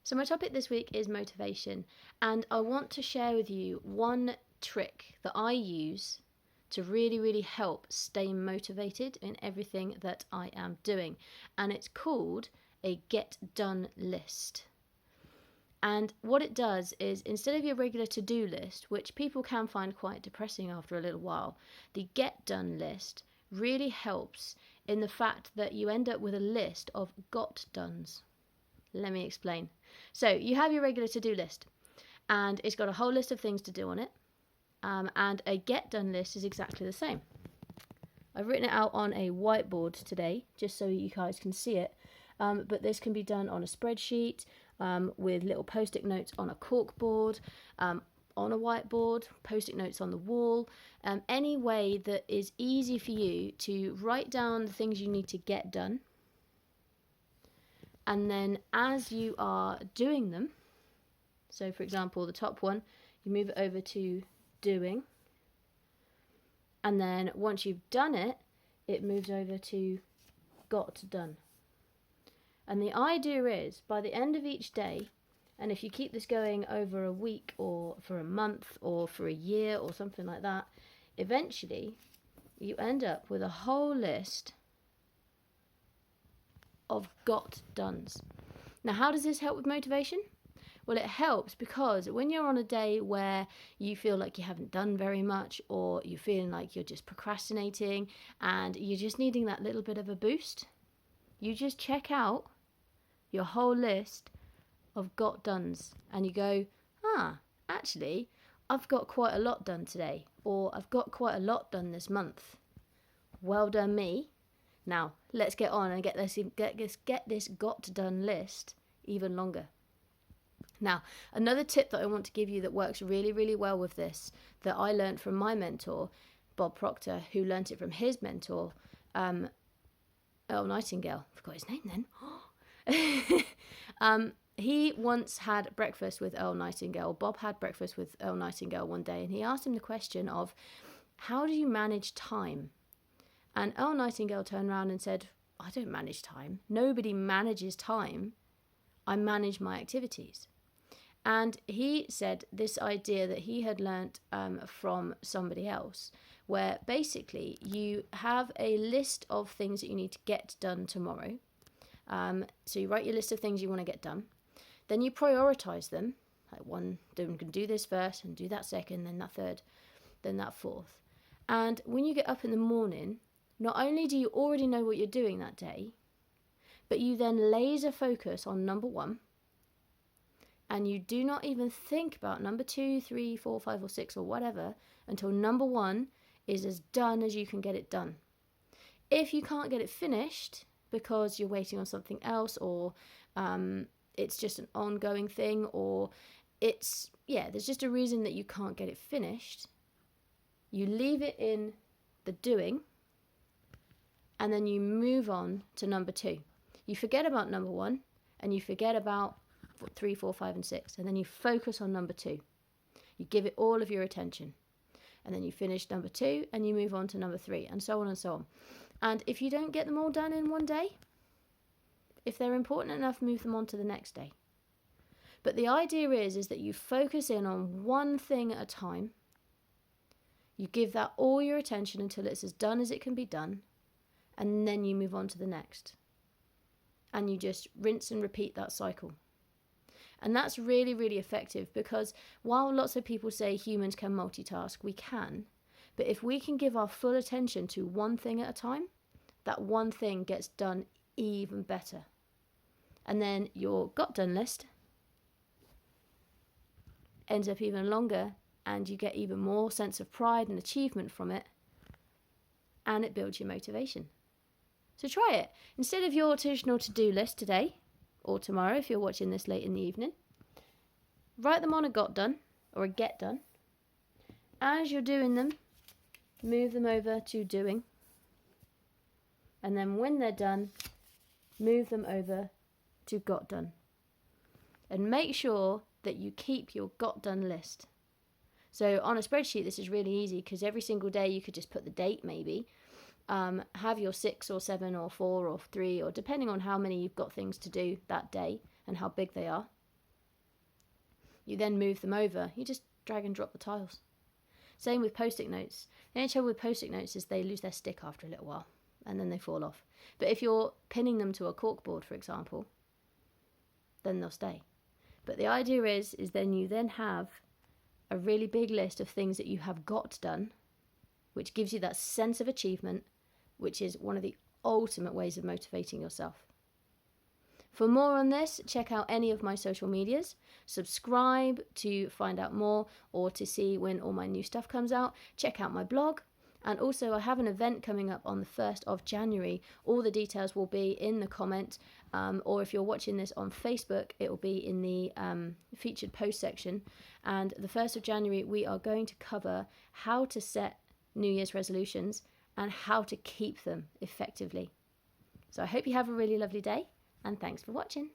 So my topic this week is motivation, and I want to share with you one trick that I use to really help stay motivated in everything that I am doing, and it's called a get done list. And what it does is, instead of your regular to-do list, which people can find quite depressing after a little while, the get done list really helps in the fact that you end up with a list of got dones. Let me explain. So you have your regular to-do list, and it's got a whole list of things to do on it, and a get done list is exactly the same. I've written it out on a whiteboard today just so you guys can see it, but this can be done on a spreadsheet, with little post-it notes on a cork board, on a whiteboard, post-it notes on the wall, any way that is easy for you to write down the things you need to get done. And then as you are doing them, so for example, the top one, you move it over to doing. And then once you've done it, it moves over to got done. And the idea is, by the end of each day, and if you keep this going over a week or for a month or for a year or something like that, eventually you end up with a whole list of got dones. Now, how does this help with motivation? Well, it helps because when you're on a day where you feel like you haven't done very much, or you're feeling like you're just procrastinating and you're just needing that little bit of a boost, you just check out your whole list of got dones and you go, actually, I've got quite a lot done today, or I've got quite a lot done this month. Well done me. Now, let's get on and get this got done list even longer. Now, another tip that I want to give you that works really well with this, that I learned from my mentor, Bob Proctor, who learnt it from his mentor, Earl Nightingale. I forgot his name then. He once had breakfast with Earl Nightingale. Bob had breakfast with Earl Nightingale one day, and he asked him the question of, how do you manage time? And Earl Nightingale turned around and said, I don't manage time. Nobody manages time. I manage my activities. And he said this idea that he had learnt from somebody else, where basically you have a list of things that you need to get done tomorrow. So you write your list of things you want to get done. Then you prioritise them. Like one, I'm going to do this first and do that second, then that third, then that fourth. And when you get up in the morning, not only do you already know what you're doing that day, but you then laser focus on number one, and you do not even think about number 2, 3, 4, 5, or 6, or whatever, until number one is as done as you can get it done. If you can't get it finished because you're waiting on something else, or it's just an ongoing thing, or there's just a reason that you can't get it finished, you leave it in the doing, and then you move on to number 2. You forget about number 1, and you forget about 3, 4, 5, and 6, and then you focus on number 2. You give it all of your attention, and then you finish number 2, and you move on to number 3, and so on and so on. And if you don't get them all done in one day, if they're important enough, move them on to the next day. But the idea is that you focus in on one thing at a time. You give that all your attention until it's as done as it can be done, and then you move on to the next. And you just rinse and repeat that cycle. And that's really effective, because while lots of people say humans can multitask, we can. But if we can give our full attention to one thing at a time, that one thing gets done even better. And then your got done list ends up even longer, and you get even more sense of pride and achievement from it, and it builds your motivation. So try it. Instead of your traditional to-do list today, or tomorrow if you're watching this late in the evening, write them on a got done or a get done. As you're doing them, move them over to doing. And then when they're done, move them over to got done. And make sure that you keep your got done list. So on a spreadsheet, this is really easy, because every single day you could just put the date maybe. Have your 6 or 7 or 4 or 3, or depending on how many you've got things to do that day and how big they are. You then move them over. You just drag and drop the tiles. Same with post-it notes. The only trouble with post-it notes is they lose their stick after a little while and then they fall off. But if you're pinning them to a corkboard, for example, then they'll stay. But the idea is then you then have a really big list of things that you have got done, which gives you that sense of achievement, which is one of the ultimate ways of motivating yourself. For more on this, check out any of my social medias. Subscribe to find out more or to see when all my new stuff comes out. Check out my blog. And also, I have an event coming up on the 1st of January. All the details will be in the comment. Or if you're watching this on Facebook, it will be in the featured post section. And the 1st of January, we are going to cover how to set New Year's resolutions and how to keep them effectively. So I hope you have a really lovely day. And thanks for watching.